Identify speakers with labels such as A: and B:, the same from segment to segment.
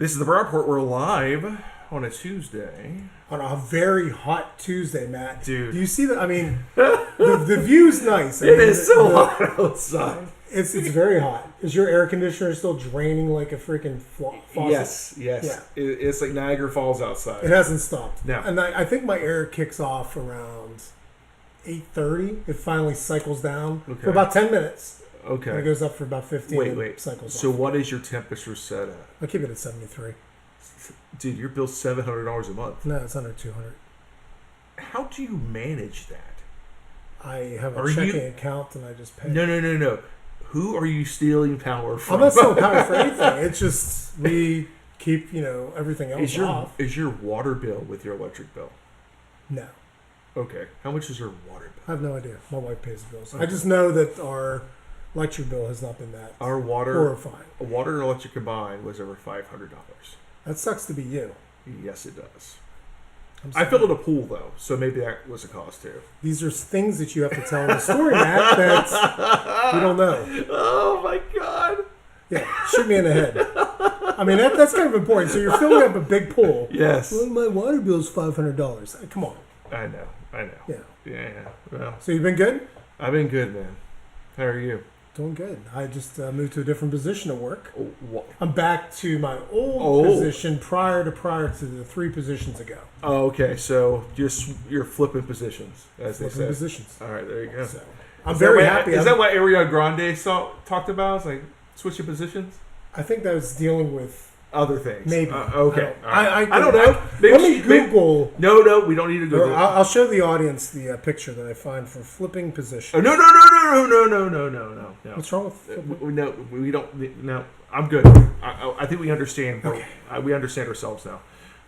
A: This is the Brown Report. We're live on a Tuesday.
B: On a very hot Tuesday, Matt.
A: Dude.
B: Do you see that? I mean, the view's nice.
A: It is so hot outside.
B: It's very hot. Is your air conditioner still draining like a freaking faucet?
A: Yes.
B: Yeah.
A: It's like Niagara Falls outside.
B: It hasn't stopped.
A: No.
B: And I think my air kicks off around 8:30. It finally cycles down for about 10 minutes.
A: Okay.
B: And it goes up for about 15
A: Wait.
B: cycles
A: So
B: off.
A: what is your temperature set at?
B: I keep it at 73.
A: Dude, your bill's $700 a month.
B: No, it's under 200.
A: How do you manage that?
B: I have a checking account and I just pay.
A: No. Who are you stealing power from?
B: I'm not stealing power for anything. It's just we keep, everything else off.
A: Is your water bill with your electric bill?
B: No.
A: Okay. How much is your water bill?
B: I have no idea. My wife pays the bills. Okay. I just know that our electric bill has not been that horrifying.
A: Water and electric combined was over $500.
B: That sucks to be you.
A: Yes, it does. I filled in a pool, though, so maybe that was a cost, too.
B: These are things that you have to tell in the story, Matt, that you don't know.
A: Oh, my God.
B: Yeah, shoot me in the head. I mean, that's kind of important. So you're filling up a big pool.
A: Yes.
B: Well, my water bill's $500. Come on.
A: I know. Yeah. Well,
B: so you've been good?
A: I've been good, man. How are you?
B: Doing good. I just moved to a different position at work.
A: What?
B: I'm back to my old position prior to the 3 positions ago.
A: Oh, okay. So you're flipping positions, as they say.
B: Positions.
A: All right, there you go.
B: So, I'm very happy.
A: Is that what Ariana Grande talked about? It's like switching positions?
B: I think that was dealing with
A: other things.
B: Maybe.
A: Okay.
B: I
A: don't know.
B: Let me Google.
A: No, we don't need to Google.
B: I'll show the audience the picture that I find for flipping position.
A: Oh, no.
B: What's wrong with flipping?
A: No, we don't. No, I'm good. I think we understand.
B: Okay.
A: We understand ourselves now.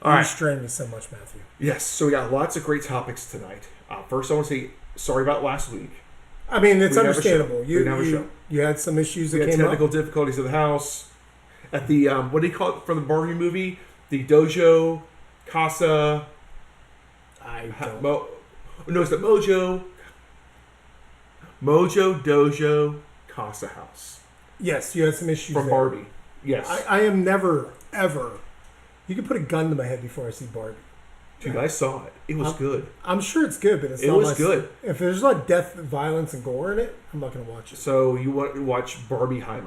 B: All right. You strained me so much, Matthew.
A: Yes. So we got lots of great topics tonight. First, I want to say sorry about last week.
B: I mean, it's understandable.
A: We didn't have a show.
B: You had some issues that
A: came up.
B: technical
A: difficulties of the house. At the, what do you call it from the Barbie movie? The Dojo Casa. It's the Mojo Dojo Casa House.
B: Yes, you had some issues
A: from
B: there.
A: Barbie. Yes.
B: I am never, ever. You can put a gun to my head before I see Barbie.
A: Dude, I saw it. It was good.
B: I'm sure it's good, but
A: it was good.
B: If there's not death, violence, and gore in it, I'm not going to watch it.
A: So you want to watch Barbieheimer?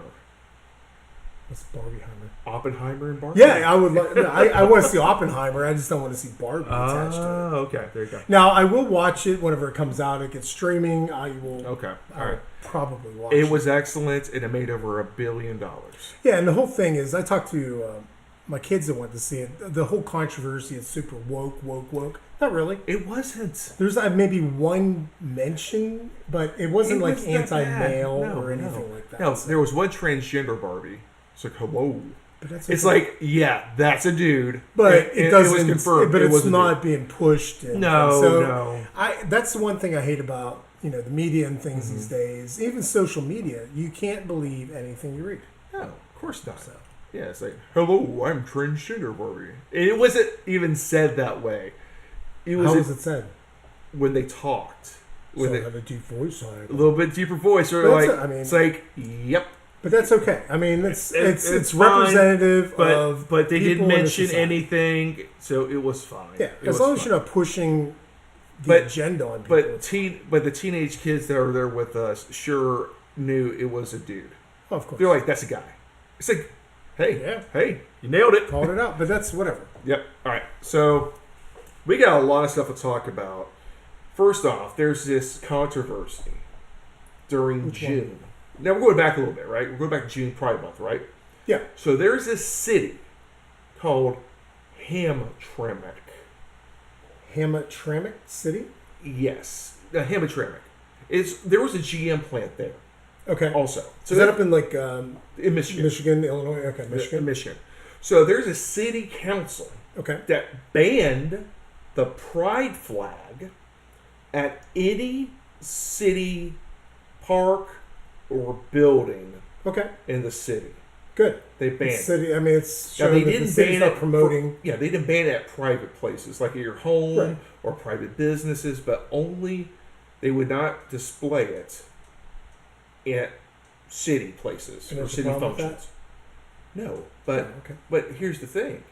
B: What's Barbieheimer?
A: Oppenheimer and Barbie?
B: Yeah, I would. I want to see Oppenheimer. I just don't want to see Barbie attached to it.
A: Oh, okay. There you go.
B: Now, I will watch it whenever it comes out. It gets streaming. I will.
A: Okay. All right.
B: Probably watch it.
A: It was excellent, and it made over $1 billion.
B: Yeah, and the whole thing is, I talked to my kids that went to see it. The whole controversy is super woke. Not really.
A: It wasn't.
B: There's maybe one mention, but it wasn't like anti-male or anything like that.
A: No, there was one transgender Barbie. It's like, hello.
B: But that's
A: it's like, yeah, that's a dude.
B: But it doesn't.
A: It was confirmed.
B: But it's not being pushed.
A: No.
B: That's the one thing I hate about the media and things these days. Even social media, you can't believe anything you read.
A: No, of course not. So. Yeah, it's like, hello, I'm transgender Barbie. It wasn't even said that way.
B: How was it said?
A: When they talked.
B: When they had a deep voice on it.
A: A little bit deeper voice. Or it's like, yep.
B: But that's okay. I mean, it's representative of
A: but they didn't mention anything, so it was fine.
B: Yeah, as long as you're not pushing the agenda on people.
A: But the teenage kids that were there with us sure knew it was a dude.
B: Oh, of course.
A: They're like, that's a guy. It's like, hey, you nailed it.
B: Called it out, but that's whatever.
A: Yep. All right. So we got a lot of stuff to talk about. First off, there's this controversy during June.
B: One?
A: Now, we're going back a little bit, right? We're going back to June Pride Month, right?
B: Yeah.
A: So there's this city called Hamtramck.
B: Hamtramck City?
A: Yes. Hamtramck. There was a GM plant there.
B: Okay.
A: Also.
B: So is that up in like...
A: in Michigan.
B: Michigan, Illinois? Okay, Michigan.
A: Michigan. So there's a city council that banned the pride flag at any city park or building in the city.
B: Good.
A: They banned
B: city. I mean, it's showing that the city's not promoting.
A: They didn't ban it at private places like at your home or private businesses, but only they would not display it at city places or city functions. No, but
B: okay.
A: but here's the thing.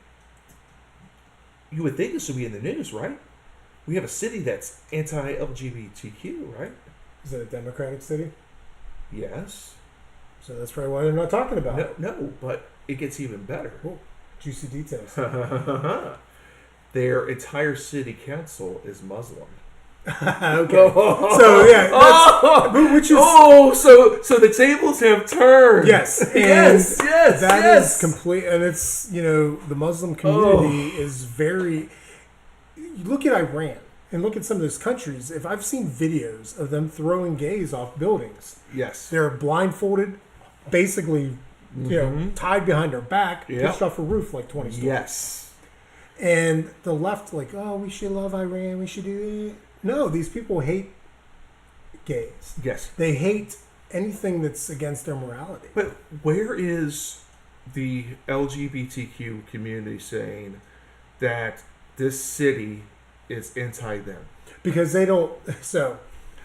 A: You would think this would be in the news, right? We have a city that's anti-LGBTQ, right?
B: Is it a Democratic city?
A: Yes.
B: So that's probably why they're not talking about it.
A: No, but it gets even better.
B: Cool. Juicy details.
A: Their entire city council is Muslim.
B: Okay. So yeah, which is
A: so the tables have turned.
B: yes, and
A: yes,
B: that is complete. And it's the Muslim community is very. You look at Iran and look at some of those countries. If I've seen videos of them throwing gays off buildings,
A: Yes.
B: they're blindfolded, basically, tied behind their back,
A: Yep.
B: pushed off a roof like 20 stories.
A: Yes.
B: And the left, like, oh, we should love Iran. We should do it. No, these people hate gays.
A: Yes.
B: They hate anything that's against their morality.
A: But where is the LGBTQ community saying that this city is anti them?
B: Because they don't. So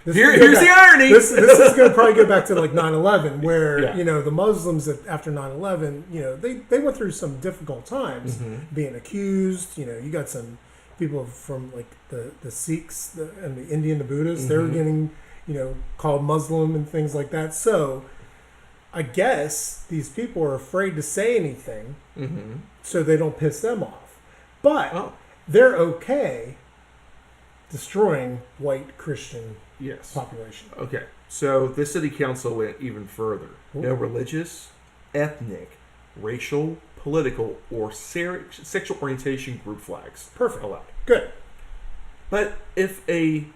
A: Here's the irony.
B: This is going to probably go back to like 9/11, where
A: Yeah.
B: the Muslims after 9/11, they went through some difficult times, being accused. You got some people from like the Sikhs and the Indian, the Buddhists. They were getting called Muslim and things like that. So I guess these people are afraid to say anything, so they don't piss them off. But they're okay destroying white Christian
A: Yes.
B: population.
A: Okay. So the city council went even further. No religious, ethnic, racial, political, or sexual orientation group flags.
B: Perfect.
A: Allowed.
B: Good.
A: But if a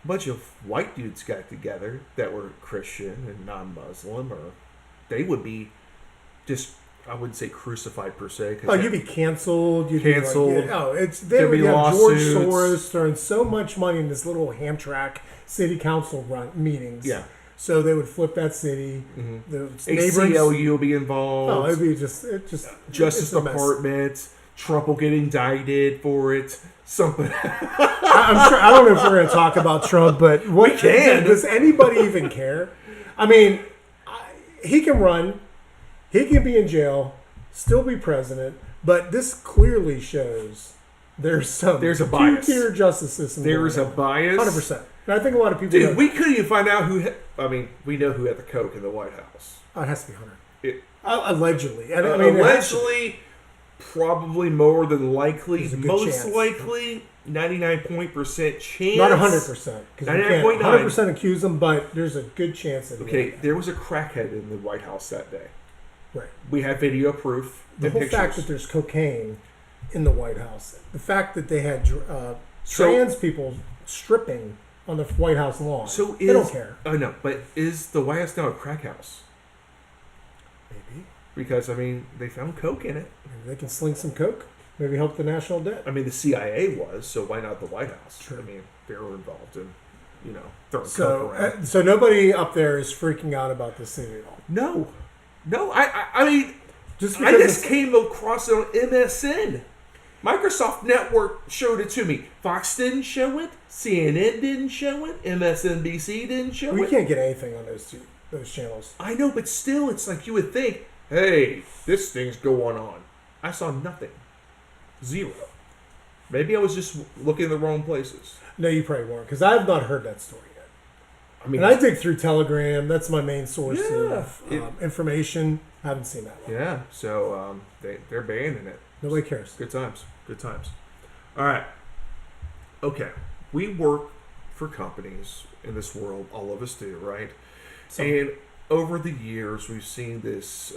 A: bunch of white dudes got together that were Christian and non-Muslim, or they would be just, I wouldn't say crucified per se.
B: Oh, you'd be canceled. You'd
A: Canceled.
B: Be like,
A: There'd be
B: George
A: lawsuits.
B: Soros throwing so much money in this little Hamtramck city council run meetings.
A: Yeah.
B: So they would flip that city. The neighbors.
A: ACLU will be involved.
B: Oh, it'd be just
A: Justice
B: it's a mess.
A: Department. Trump will get indicted for it. Something.
B: I'm sure. I don't know if we're going to talk about Trump, but what
A: We can.
B: does anybody even care? I mean, he can run. He can be in jail, still be president, but this clearly shows there's
A: There's a bias.
B: two-tier justice system.
A: There's a bias.
B: 100%. And I think a lot of people.
A: Dude, we couldn't even find out who. We know who had the coke in the White House.
B: Oh, it has to be Hunter.
A: It,
B: allegedly. And, I mean,
A: allegedly, probably more than likely,
B: There's a good
A: most
B: chance.
A: likely, 99% chance.
B: Not 100%. Because we can't
A: 99.9.
B: 100% accuse him, but there's a good chance that he
A: Okay,
B: will.
A: there was a crackhead in the White House that day.
B: Right.
A: We have video proof.
B: The
A: and
B: whole
A: pictures.
B: fact that there's cocaine in the White House, the fact that they had trans people stripping on the White House lawn, they don't care.
A: Oh no, but is the White House now a crack house?
B: Maybe.
A: Because they found coke in it.
B: Maybe they can sling some coke. Maybe help the national debt.
A: The CIA was, so why not the White House?
B: True.
A: They were involved in, throwing
B: So,
A: coke around.
B: so nobody up there is freaking out about this city at all.
A: No, I
B: Just
A: I
B: because
A: just came across it on MSN. Microsoft Network showed it to me. Fox didn't show it. CNN didn't show it. MSNBC didn't show
B: we
A: it.
B: can't get anything on those channels.
A: I know, but still, it's like you would think, hey, this thing's going on. I saw nothing. Zero. Maybe I was just looking in the wrong places.
B: No, you probably weren't, because I have not heard that story yet.
A: I
B: And I dig through Telegram. That's my main source
A: Yeah.
B: of information. I haven't seen that one.
A: Yeah, so they're banning it.
B: Nobody cares.
A: Good times. Good times. All right. Okay. We work for companies in this world. All of us do, right? And over the years, we've seen this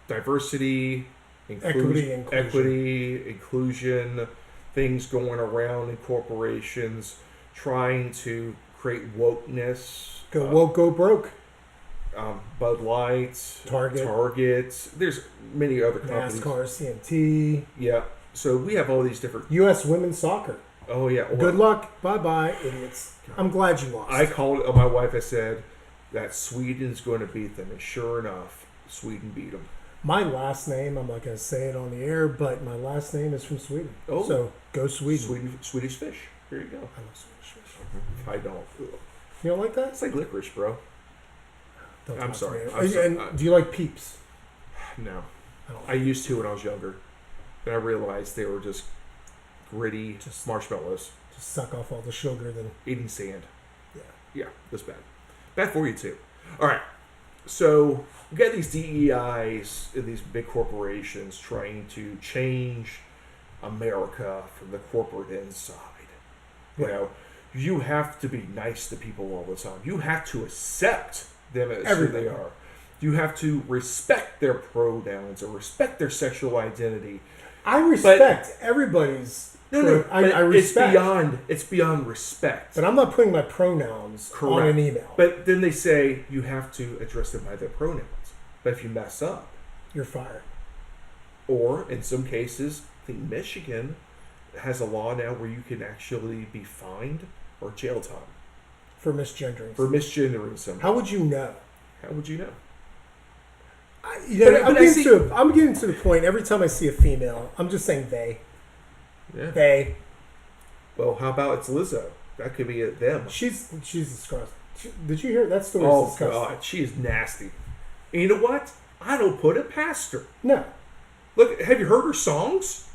A: diversity, equity, inclusion, things going around in corporations trying to create wokeness.
B: Go woke, go broke.
A: Bud Light,
B: Target.
A: There's many other companies.
B: NASCAR, CMT.
A: Yeah. So we have all these different.
B: U.S. women's soccer.
A: Oh yeah. Well,
B: Good luck. Bye-bye, idiots. I'm glad you lost.
A: I called my wife. I said that Sweden's going to beat them, and sure enough, Sweden beat them.
B: My last name, I'm not going to say it on the air, but my last name is from Sweden.
A: Oh.
B: So go Sweden.
A: Swedish fish. Here you go.
B: I love Swedish fish.
A: I don't.
B: You don't like that?
A: It's like licorice, bro.
B: Don't
A: I'm
B: talk to
A: sorry.
B: me.
A: I'm sorry.
B: And do you like Peeps?
A: No. I used to when I was younger. And I realized they were just gritty
B: Just-
A: marshmallows
B: Just suck off all the sugar, then
A: eating sand.
B: yeah.
A: Yeah, that's bad. Bad for you too. All right. So we got these DEIs and these big corporations trying to change America from the corporate inside. You
B: Right.
A: know, you have to be nice to people all the time. You have to accept them as who
B: Everybody.
A: they are. You have to respect their pronouns or respect their sexual identity.
B: I respect everybody's.
A: No,
B: I
A: but
B: respect.
A: it's beyond respect.
B: But I'm not putting my pronouns on
A: Correct.
B: an email.
A: But then they say you have to address them by their pronouns. But if you mess up,
B: You're fired.
A: or in some cases, I think Michigan has a law now where you can actually be fined or jail time
B: For misgendering.
A: for misgendering someone.
B: How would you know?
A: How would you know?
B: I'm getting to the point. Every time I see a female, I'm just saying they.
A: Yeah.
B: They.
A: Well, how about it's Lizzo? That could be them.
B: She's disgusting. Did you hear that story?
A: Oh
B: Disgusting.
A: God, she is nasty. And you know what? I don't put it past her.
B: No,
A: Look, have you heard her songs?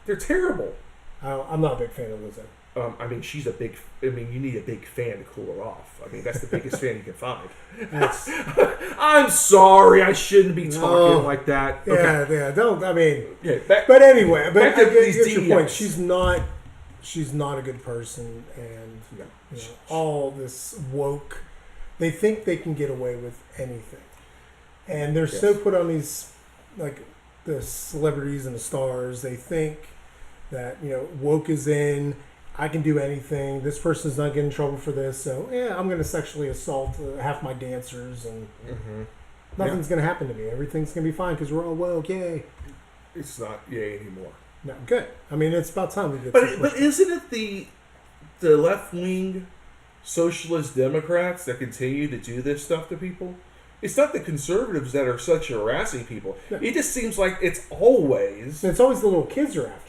A: They're terrible.
B: I'm not a big fan of Lizzo.
A: I mean, she's a big. I mean, you need a big fan to cool her off. I mean, that's the biggest fan you can find.
B: That's,
A: I'm sorry, I shouldn't be talking
B: No.
A: like that.
B: yeah,
A: Okay.
B: yeah. Don't. I mean,
A: Yeah, back,
B: but anyway, but
A: back
B: I
A: to
B: get
A: these
B: your point.
A: DMs.
B: She's not a good person, and
A: No.
B: you know, all this woke. They think they can get away with anything, and they're so
A: Yes.
B: put on these like the celebrities and the stars. They think that woke is in. I can do anything. This person's not getting in trouble for this, so yeah, I'm going to sexually assault half my dancers, and
A: Mhm.
B: nothing's going to happen to me. Everything's going to be fine because we're all woke. Yay!
A: It's not yay anymore.
B: No, good. I mean, it's about time we get.
A: But isn't it the left wing socialist Democrats that continue to do this stuff to people? It's not the conservatives that are such harassing people.
B: No.
A: It just seems like it's always
B: it's always the little kids are after.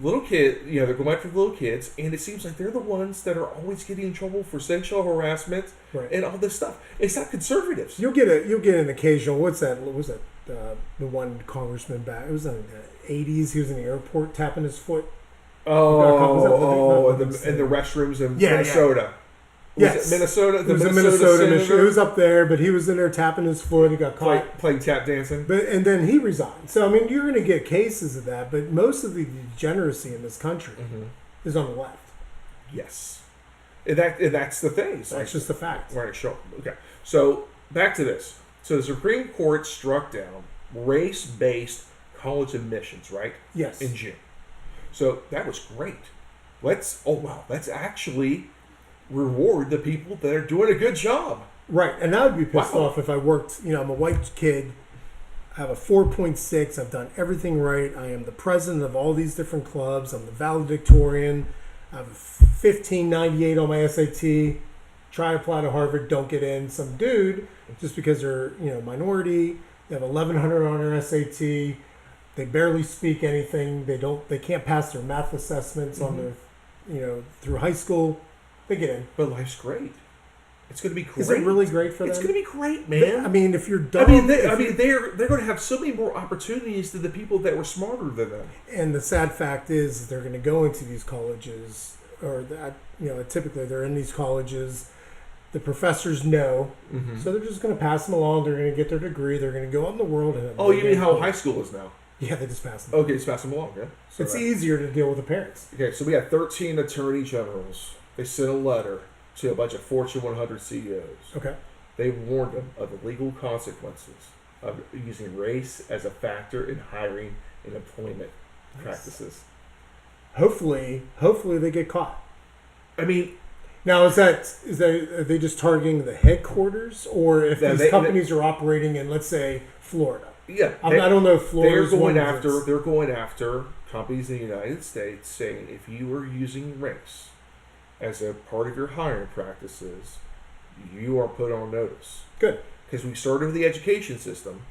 A: little kid. You know, they're going after the little kids, and it seems like they're the ones that are always getting in trouble for sexual harassment
B: Right.
A: and all this stuff. It's not conservatives.
B: You'll get an occasional. What's that? What was that? The one congressman back. It was in the '80s. He was in the airport tapping his foot.
A: In the restrooms in
B: Yeah,
A: Minnesota.
B: Yes.
A: Was it Minnesota?
B: It was in Minnesota.
A: senator
B: Michigan. It was up there, but he was in there tapping his foot. He got caught.
A: playing tap dancing.
B: And then he resigned. So I mean, you're going to get cases of that, but most of the degeneracy in this country is on the left.
A: Yes, and that's the thing. It's
B: That's just a fact.
A: right. Sure. Okay. So back to this. So the Supreme Court struck down race-based college admissions, right?
B: Yes.
A: In June. So that was great. Let's actually reward the people that are doing a good job.
B: Right, and I would be pissed
A: Wow.
B: off if I worked. I'm a white kid. I have a 4.6. I've done everything right. I am the president of all these different clubs. I'm the valedictorian. I have a 1598 on my SAT. Try to apply to Harvard, don't get in. Some dude, just because they're minority, they have 1100 on their SAT. They barely speak anything. They can't pass their math assessments on their through high school. They get in.
A: But life's great. It's going to be great.
B: Is it really great for them?
A: It's going to be great, man.
B: I mean, if you're dumb,
A: they're going to have so many more opportunities than the people that were smarter than them.
B: and the sad fact is they're going to go into these colleges, or that typically they're in these colleges. The professors know, so they're just going to pass them along. They're going to get their degree. They're going to go out in the world. And
A: Oh, you mean how high school is now?
B: Yeah, they just pass them.
A: Okay, just pass them along, yeah. So
B: It's
A: that-
B: easier to deal with the parents.
A: Okay, so we had 13 attorney generals. They sent a letter to a bunch of Fortune 100 CEOs.
B: Okay.
A: They warned them of the legal consequences of using race as a factor in hiring and employment practices.
B: Hopefully they get caught.
A: I mean,
B: Now, are they just targeting the headquarters, or if
A: Yeah,
B: these companies are operating in, let's say, Florida?
A: yeah,
B: I don't know if Florida's
A: they're
B: one
A: going
B: of
A: after.
B: those.
A: They're going after companies in the United States, saying if you are using race as a part of your hiring practices, you are put on notice.
B: Good.
A: Because we started with the education system.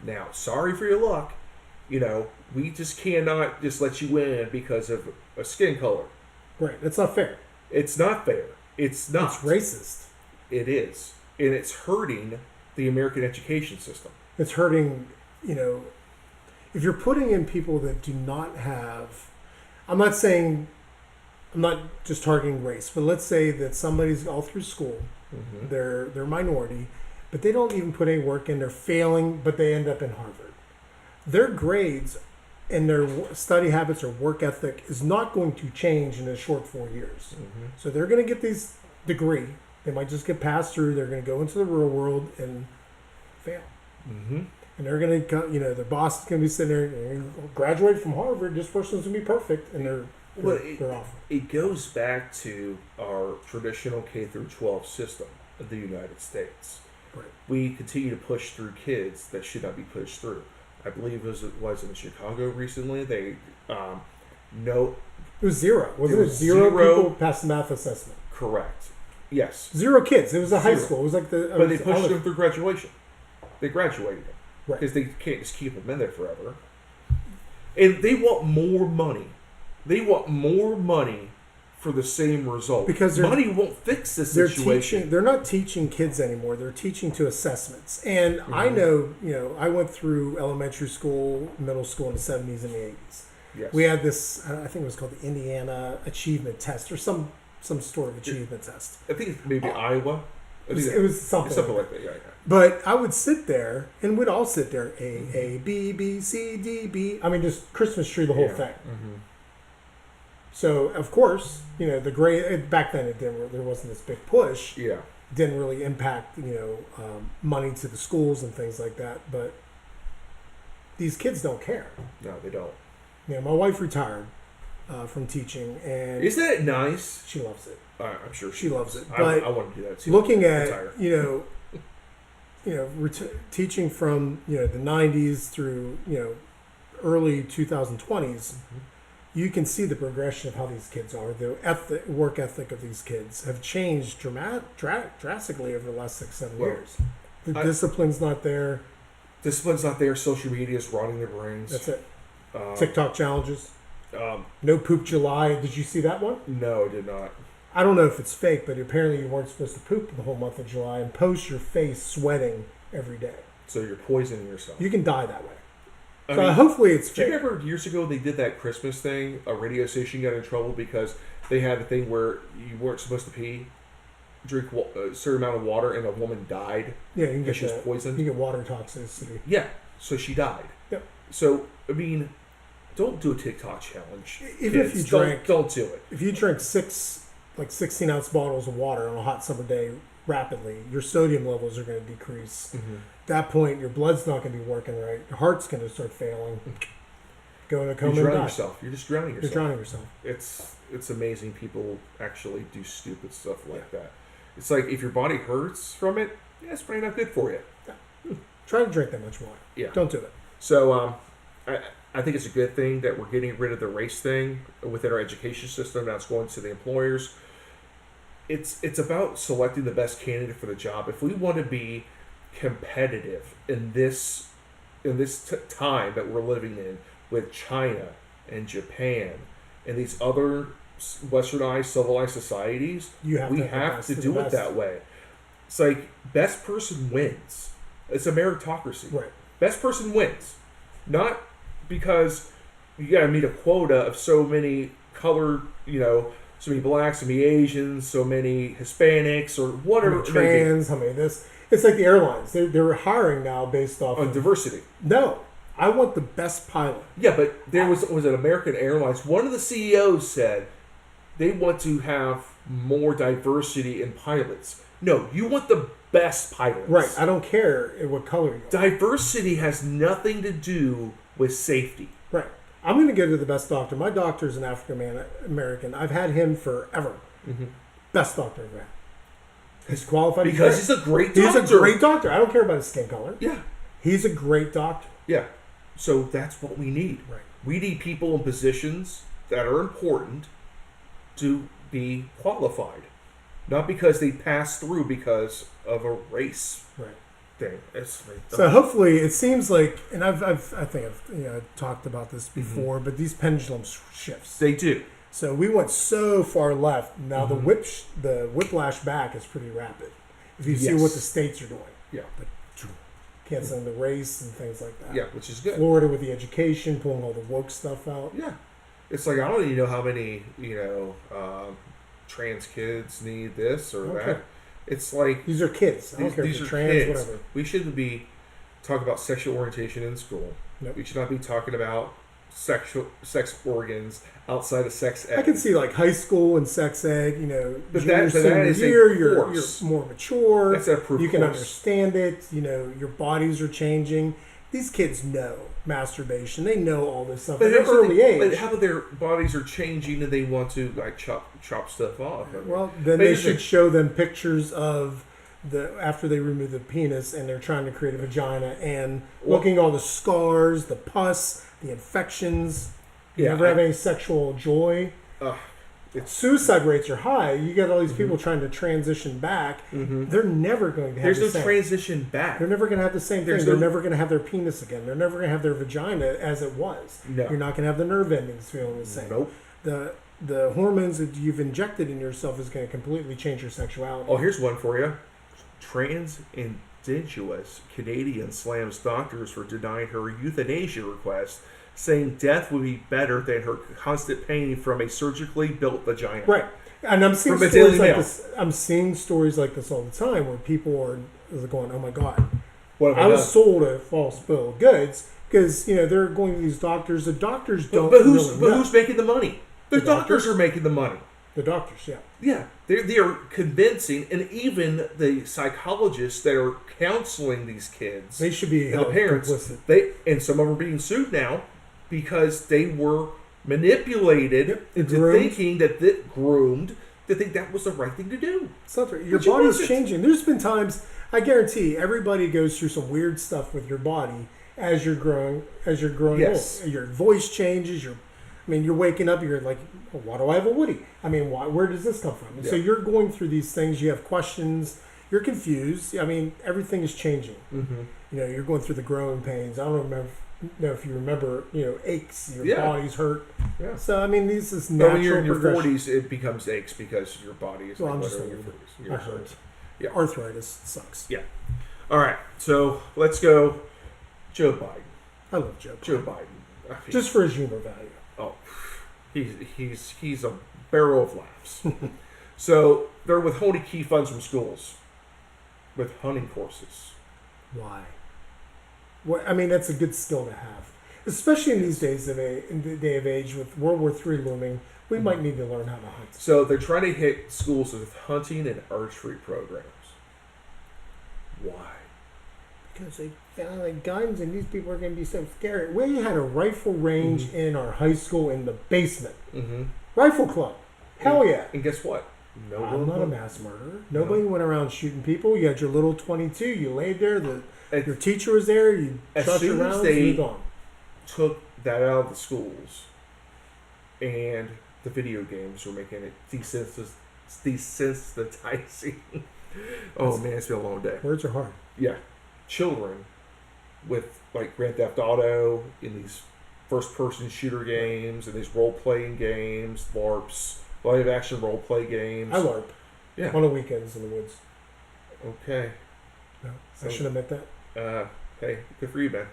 A: Now, sorry for your luck. We just cannot just let you in because of a skin color.
B: Right. That's not fair.
A: It's not fair. It's not.
B: It's racist.
A: It is. And it's hurting the American education system.
B: It's hurting, if you're putting in people that do not have, I'm not just targeting race, but let's say that somebody's all through school, they're minority, but they don't even put any work in, they're failing, but they end up in Harvard. Their grades and their study habits or work ethic is not going to change in a short 4 years. So they're going to get these degree. They might just get passed through. They're going to go into the real world and fail. And they're going to, their boss is going to be sitting there, graduated from Harvard, this person's going to be perfect, and they're off.
A: It goes back to our traditional K through 12 system of the United States.
B: Right.
A: We continue to push through kids that should not be pushed through. I believe it was in Chicago recently. They
B: it was zero. Wasn't it zero people passed the math assessment?
A: Correct. Yes.
B: 0 kids. It was a high school. It was like
A: But they pushed them through graduation. They graduated them.
B: Right.
A: Because they can't just keep them in there forever. And they want more money. They want more money for the same result.
B: Because
A: money won't fix the situation.
B: They're not teaching kids anymore. They're teaching to assessments. And I know, I went through elementary school, middle school in the 70s and the 80s.
A: Yes.
B: We had this, I think it was called the Indiana Achievement Test or some sort of achievement test.
A: I think it's maybe Iowa.
B: It was something
A: like that. Yeah.
B: But I would sit there, and we'd all sit there, A, B, B, C, D, B. I mean, just Christmas tree, the whole thing. So, of course, the grade, back then there wasn't this big push.
A: Yeah.
B: Didn't really impact, money to the schools and things like that. But these kids don't care.
A: No, they don't.
B: My wife retired from teaching, and
A: isn't that nice?
B: She loves it.
A: I'm sure
B: she loves it. But
A: I want to do that too.
B: Looking at teaching from the 90s through early 2020s, you can see the progression of how these kids are. The work ethic of these kids have changed drastically over the last 6-7 years. The discipline's not there.
A: Discipline's not there. Social media is rotting their brains.
B: That's it. TikTok challenges. No poop July. Did you see that one?
A: No, I did not.
B: I don't know if it's fake, but apparently you weren't supposed to poop the whole month of July and post your face sweating every day.
A: So you're poisoning yourself.
B: You can die that way. Hopefully it's fake.
A: Do you remember years ago they did that Christmas thing? A radio station got in trouble because they had the thing where you weren't supposed to pee, drink a certain amount of water, and a woman died.
B: Yeah, you can get
A: she was poisoned.
B: You get water toxicity.
A: Yeah, so she died.
B: Yep.
A: So don't do a TikTok challenge.
B: Even if you drink,
A: don't do it.
B: If you drink 16-ounce bottles of water on a hot summer day rapidly, your sodium levels are going to decrease. At that point, your blood's not going to be working right. Your heart's going to start failing. Go in a coma.
A: You're drowning yourself. You're just drowning yourself.
B: You're drowning yourself.
A: It's amazing people actually do stupid stuff like that. It's like if your body hurts from it, it's probably not good for you.
B: Yeah. Try to drink that much water.
A: Yeah.
B: Don't do it.
A: So I think it's a good thing that we're getting rid of the race thing within our education system. Now it's going to the employers. It's about selecting the best candidate for the job. If we want to be competitive in this time that we're living in with China and Japan and these other westernized, civilized societies, we have to do it that way. It's like best person wins. It's a meritocracy.
B: Right.
A: Best person wins. Not because you got to meet a quota of so many colored, so many blacks, so many Asians, so many Hispanics, or whatever.
B: Trans, how many this? It's like the airlines. They're hiring now based off
A: on diversity.
B: No, I want the best pilot.
A: Yeah, but there was an American Airlines. One of the CEOs said they want to have more diversity in pilots. No, you want the best pilots.
B: Right. I don't care what color you are.
A: Diversity has nothing to do with safety.
B: Right. I'm going to go to the best doctor. My doctor's an African American. I've had him forever. Best doctor I've ever had. He's qualified
A: because he's a great doctor.
B: He's a great doctor. I don't care about his skin color.
A: Yeah.
B: He's a great doctor.
A: Yeah. So that's what we need.
B: Right.
A: We need people in positions that are important to be qualified. Not because they pass through because of a race thing.
B: So hopefully it seems like, and I think I've talked about this before, but these pendulum shifts.
A: They do.
B: So we went so far left. Now the whiplash back is pretty rapid. If you see what the states are doing.
A: Yeah.
B: canceling the race and things like that.
A: Yeah, which is good.
B: Florida with the education, pulling all the woke stuff out.
A: Yeah, it's like I don't even know how many trans kids need this or
B: Okay.
A: that. It's like
B: These are kids. I don't care if
A: these
B: they're
A: are
B: trans,
A: kids.
B: whatever.
A: We shouldn't be talking about sexual orientation in school.
B: Nope.
A: We should not be talking about sex organs outside of sex ed.
B: I can see like high school and sex ed,
A: But
B: junior,
A: that
B: senior
A: is a
B: year, you're
A: course.
B: more mature.
A: That's a proof
B: You can
A: course.
B: understand it. Your bodies are changing. These kids know masturbation. They know all this stuff at an
A: here's the
B: early
A: thing,
B: age.
A: But how about their bodies are changing and they want to like chop stuff off? I mean,
B: Well, then
A: but
B: they
A: here's the
B: should
A: thing.
B: show them pictures of after they remove the penis and they're trying to create a vagina and
A: Well-
B: looking at all the scars, the pus, the infections. You
A: Yeah,
B: never have any sexual joy. Suicide rates are high. You got all these people trying to transition back. They're never going to have
A: There's
B: the
A: no
B: same.
A: transition back.
B: They're never going to have the same
A: There's
B: thing. They're
A: no-
B: never going to have their penis again. They're never going to have their vagina as it was.
A: No.
B: You're not going to have the nerve endings feeling the same.
A: Nope.
B: The hormones that you've injected in yourself is going to completely change your sexuality.
A: Oh, here's one for you. Trans indigenous Canadian slams doctors for denying her euthanasia request, saying death would be better than her constant pain from a surgically built vagina.
B: Right. And I'm seeing
A: From a
B: stories
A: Daily
B: like
A: Mail.
B: this. I'm seeing stories like this all the time where people are going, "Oh my God,
A: What have
B: I
A: I
B: was
A: done?
B: sold a false bill of goods," because they're going to these doctors. The doctors don't
A: But
B: really know.
A: who's making the money? The
B: The
A: doctors
B: doctors?
A: are making the money.
B: The doctors, yeah.
A: Yeah, they are convincing, and even the psychologists that are counseling these kids
B: They should be
A: and the
B: held
A: parents,
B: complicit.
A: and some of them are being sued now because they were manipulated
B: Yep,
A: into
B: groomed.
A: thinking groomed to think that was the right thing to do.
B: It's not right. Your
A: But you
B: body's
A: wasn't.
B: changing. There's been times, I guarantee, everybody goes through some weird stuff with your body as you're growing.
A: Yes.
B: old. Your voice changes. You're waking up. You're like, oh, why do I have a Woody? Where does this come from? And so
A: Yeah.
B: you're going through these things. You have questions. You're confused. Everything is changing.
A: Mm-hmm.
B: You're going through the growing pains. I don't know if you remember. Aches. Your
A: Yeah.
B: body's hurt.
A: Yeah.
B: So this is
A: But
B: natural
A: when you're in your
B: progression.
A: 40s, it becomes aches because your body is
B: Well,
A: like
B: I'm just
A: whatever
B: old.
A: your 40s.
B: I
A: You're
B: heard.
A: so- Yeah.
B: Arthritis sucks.
A: Yeah. All right, so let's go. Joe Biden.
B: I love Joe.
A: Joe Biden. I mean,
B: Just for his humor value.
A: oh, he's a barrel of laughs. So they're withholding key funds from schools with hunting courses.
B: Why? That's a good skill to have, especially in these days in the day of age with World War III looming. We might need to learn how to hunt.
A: So they're trying to hit schools with hunting and archery programs. Why?
B: Because they found like guns, and these people are going to be so scary. We had a rifle range in our high school in the basement.
A: Mm-hmm.
B: Rifle club. Hell yeah.
A: And guess what? No
B: I'm
A: one
B: not a
A: went.
B: mass murderer. Nobody went around shooting people. You had your little 22. You laid there. Your teacher was there. You
A: As
B: shot your
A: soon as
B: rounds.
A: they-
B: Moved on.
A: Took that out of the schools, and the video games were making it desensitizing. Oh man, it's been a long day.
B: Words are hard.
A: Yeah, children with like Grand Theft Auto in these first-person shooter games and these role-playing games, LARPs, live-action role-play games.
B: I LARP.
A: Yeah.
B: On the weekends in the woods.
A: Okay.
B: No, I
A: So-
B: should admit that.
A: Hey, good for you, man.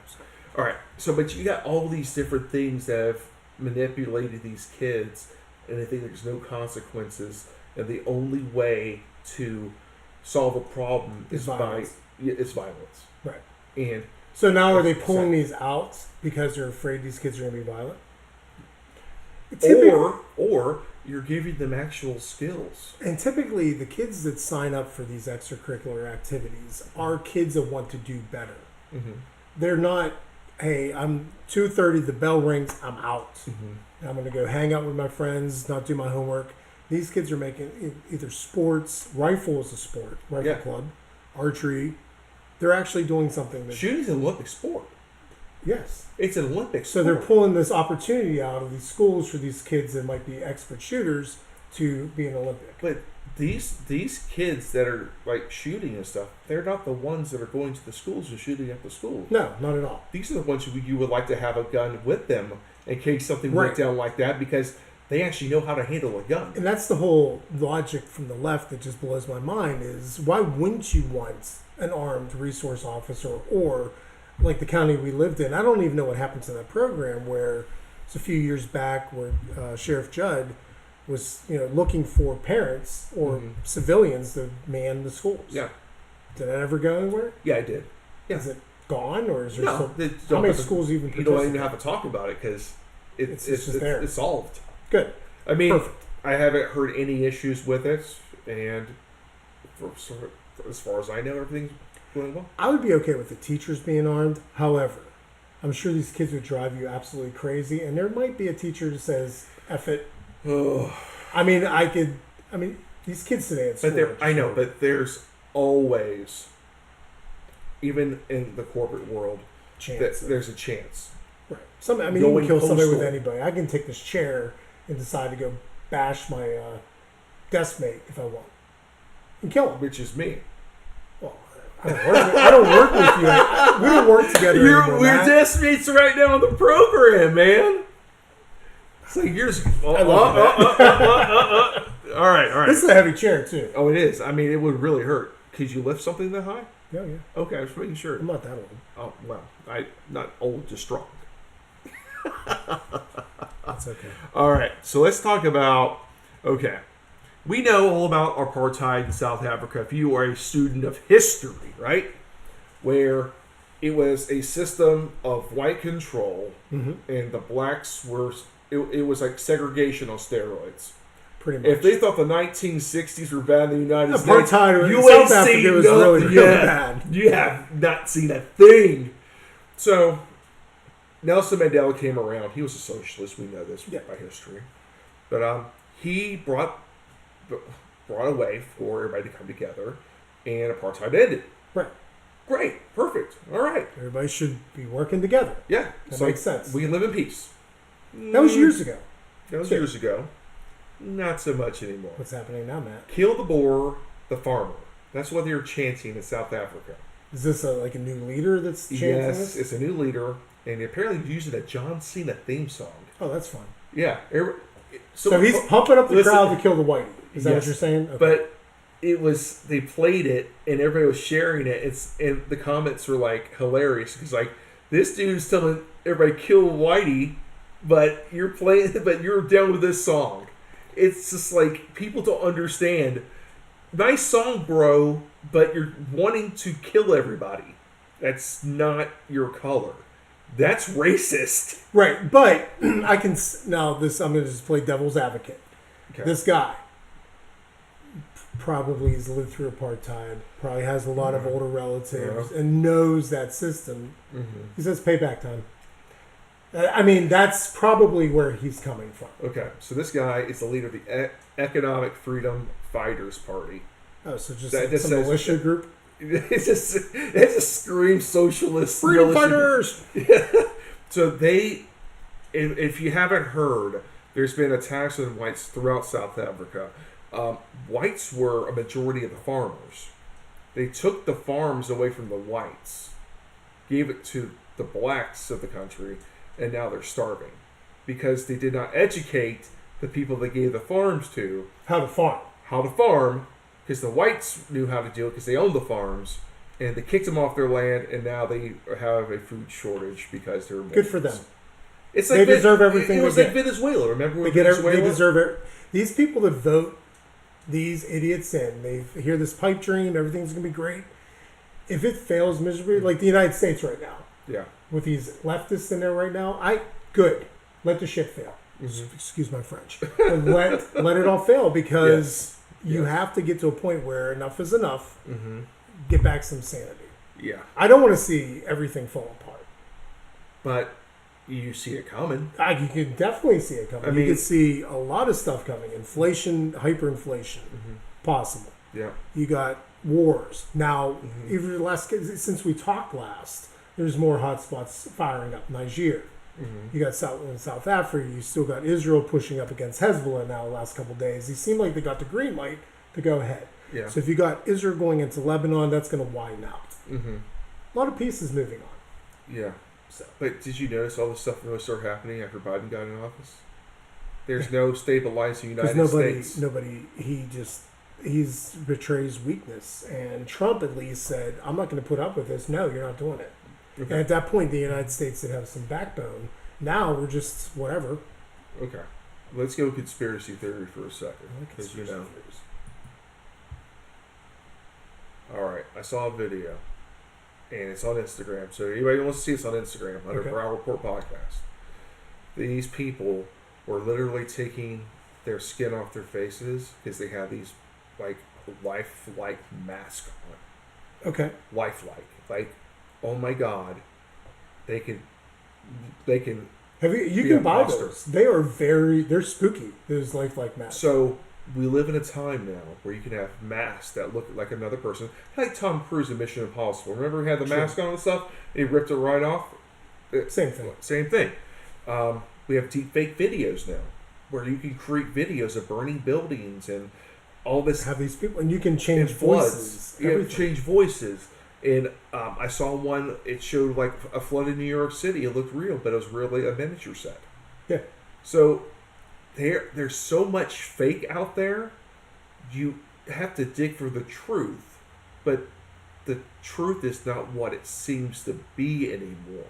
A: All right. So, but you got all these different things that have manipulated these kids, and they think there's no consequences, and the only way to solve a problem
B: Is
A: is
B: violence.
A: it's violence.
B: Right.
A: And
B: So now are they pulling these out because they're afraid these kids are going to be violent?
A: or you're giving them actual skills.
B: Typically, the kids that sign up for these extracurricular activities are kids that want to do better.
A: Mm-hmm.
B: They're not, hey, I'm 2:30, the bell rings, I'm out.
A: Mm-hmm.
B: I'm going to go hang out with my friends, not do my homework. These kids are making either sports, rifle is a sport, rifle
A: Yeah.
B: club, archery. They're actually doing something that,
A: Shooting's an Olympic sport.
B: yes.
A: It's an Olympic
B: So
A: sport.
B: they're pulling this opportunity out of these schools for these kids that might be expert shooters to be an Olympic.
A: But these kids that are like shooting and stuff, they're not the ones that are going to the schools and shooting at the schools.
B: No, not at all.
A: These are the ones you would like to have a gun with them in case something went
B: Right.
A: down like that, because They actually know how to handle a gun.
B: And that's the whole logic from the left that just blows my mind is why wouldn't you want an armed resource officer or like the county we lived in? I don't even know what happened to that program where it's a few years back where Sheriff Judd was looking for parents or civilians to man the schools.
A: Yeah.
B: Did that ever go anywhere?
A: Yeah, I did. Yeah.
B: Is it gone or is there
A: No.
B: still, how many schools even
A: You don't even have to talk about it because it's
B: just there.
A: It's solved.
B: Good.
A: I mean,
B: Perfect.
A: I haven't heard any issues with it, and as far as I know, everything's going well.
B: I would be okay with the teachers being armed. However, I'm sure these kids would drive you absolutely crazy, and there might be a teacher that says, F it. I mean, these kids today at school.
A: I know, but there's always, even in the corporate world, there's a chance.
B: Right. You can kill somebody with anybody. I can take this chair and decide to go bash my desk mate if I want and kill him.
A: Which is me.
B: Well, I don't work with you. We don't work together anymore,
A: We're
B: Matt.
A: desk mates right now on the program, man. It's like all right.
B: This is a heavy chair too.
A: Oh, it is. I mean, it would really hurt. Could you lift something that high?
B: Yeah.
A: Okay, I was making sure.
B: I'm not that old.
A: Oh, well, I'm not old, just strong.
B: That's okay.
A: All right, so let's talk about, we know all about apartheid in South Africa if you are a student of history, right? Where it was a system of white control and the blacks were, it was like segregation on steroids.
B: Pretty much.
A: If they thought the 1960s were bad in the United States,
B: apartheid
A: you
B: in
A: ain't
B: South Africa
A: seen
B: was
A: nothing
B: really
A: yet.
B: bad.
A: You have not seen a thing. So Nelson Mandela came around. He was a socialist. We know this by history. But he brought a way for everybody to come together, and apartheid ended.
B: Right.
A: Great. Perfect. All right.
B: Everybody should be working together.
A: Yeah.
B: That makes sense.
A: We can live in peace.
B: That was years ago.
A: That was years ago. Not so much anymore.
B: What's happening now, Matt?
A: Kill the Boer, the farmer. That's what they're chanting in South Africa.
B: Is this like a new leader that's chanting
A: Yes,
B: this?
A: it's a new leader, and apparently using a John Cena theme song.
B: Oh, that's fun.
A: Yeah.
B: So he's pumping up the crowd to kill the whitey. Is that what you're saying? Okay.
A: But they played it, and everybody was sharing it. And the comments were like hilarious because like this dude's telling everybody kill Whitey, but you're down with this song. It's just like people don't understand. Nice song, bro, but you're wanting to kill everybody. That's not your color. That's racist.
B: Right, but I can now this. I'm going to just play devil's advocate.
A: Okay.
B: This guy probably has lived through apartheid. Probably has a lot of older relatives and knows that system. He says payback time. I mean, that's probably where he's coming from.
A: Okay, so this guy is the leader of the Economic Freedom Fighters Party.
B: Oh, so just
A: That
B: some militia group?
A: It's a scream socialist.
B: Freedom fighters!
A: So if you haven't heard, there's been attacks on whites throughout South Africa. Whites were a majority of the farmers. They took the farms away from the whites, gave it to the blacks of the country, and now they're starving because they did not educate the people they gave the farms to
B: how to farm,
A: because the whites knew how to do it because they owned the farms, and they kicked them off their land, and now they have a food shortage because they're
B: good for them.
A: It's
B: like they deserve everything.
A: It was like Venezuela. Remember when Venezuela?
B: They deserve it. These people that vote these idiots in, they hear this pipe dream, everything's gonna be great. If it fails miserably, like the United States right now, with these leftists in there right now, let the shit fail. Excuse my French. let it all fail because you have to get to a point where enough is enough. Get back some sanity.
A: Yeah,
B: I don't want to see everything fall apart.
A: But you see it coming.
B: You can definitely see it coming. You can see a lot of stuff coming. Inflation, hyperinflation, possible.
A: Yeah.
B: You got wars. Now, even since we talked last, there's more hotspots firing up. Niger. You got South Africa. You still got Israel pushing up against Hezbollah now the last couple of days. They seem like they got the green light to go ahead.
A: Yeah.
B: So if you got Israel going into Lebanon, that's going to widen out. A lot of pieces moving on.
A: Yeah. But did you notice all this stuff really started happening after Biden got in office? There's no stabilizing
B: Because
A: United States.
B: he's betrays weakness. And Trump at least said, I'm not going to put up with this. No, you're not doing it. And
A: Okay.
B: at that point, the United States did have some backbone. Now we're just whatever.
A: Okay. Let's go conspiracy theory for a second.
B: I like
A: Because, you
B: conspiracy
A: know.
B: theories.
A: All right. I saw a video. And it's on Instagram. So anybody who wants to see it's on Instagram under
B: Okay.
A: Brow Report Podcast. These people were literally taking their skin off their faces because they have these like lifelike masks on.
B: Okay.
A: Lifelike. Like, oh my God. They can
B: Have you
A: Be
B: can
A: a
B: buy
A: monster.
B: those. They're spooky. Those lifelike masks.
A: So we live in a time now where you can have masks that look like another person, like Tom Cruise in Mission Impossible. Remember he had the
B: Sure.
A: mask on and stuff, and he ripped it right off.
B: Same thing.
A: Same thing. We have deep fake videos now, where you can create videos of burning buildings and all this
B: Have these people, and you can change
A: and floods.
B: voices.
A: You
B: Everything.
A: change voices. And I saw one. It showed like a flood in New York City. It looked real, but it was really a miniature set.
B: Yeah.
A: So there's so much fake out there. You have to dig for the truth, but the truth is not what it seems to be anymore.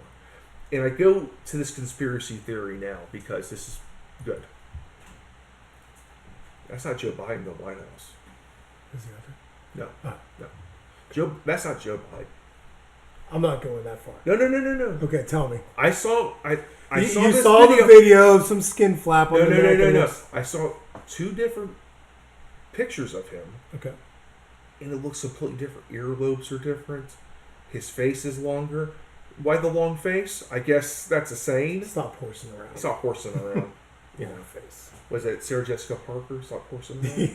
A: And I go to this conspiracy theory now because this is good. That's not Joe Biden in the White House.
B: Is he out there?
A: No,
B: Oh.
A: no. That's not Joe Biden.
B: I'm not going that far.
A: No.
B: Okay, tell me.
A: I saw
B: You
A: saw this
B: saw
A: video.
B: the video of some skin flap on
A: No,
B: the
A: no, no,
B: neck.
A: no,
B: and
A: no.
B: it's-
A: I saw two different pictures of him,
B: Okay.
A: and it looks completely different. Earlobes are different. His face is longer. Why the long face? I guess that's a saying.
B: Stop horsing around.
A: It's not horsing around.
B: You know, face.
A: Was it Sarah Jessica Parker? Stop horsing around.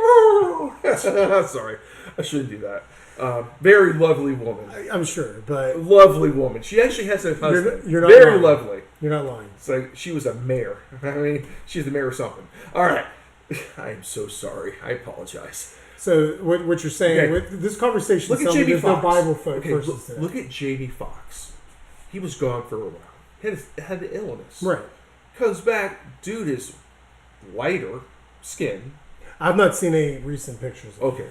A: Oh, sorry, I shouldn't do that. Very lovely woman.
B: I'm sure, but
A: Lovely woman. She actually has a husband.
B: you're not
A: Very
B: lying.
A: lovely.
B: you're not lying.
A: It's like she was a mayor. I mean, she's the mayor of something. All right. I am so sorry. I apologize.
B: So what you're saying?
A: Okay.
B: With this conversation,
A: Look at
B: tells me
A: Jamie
B: there's no
A: Foxx.
B: Bible
A: Okay,
B: verses today.
A: look at Jamie Foxx. He was gone for a while. Had the illness.
B: Right.
A: Comes back. Dude is lighter skin.
B: I've not seen any recent pictures. Of
A: Okay.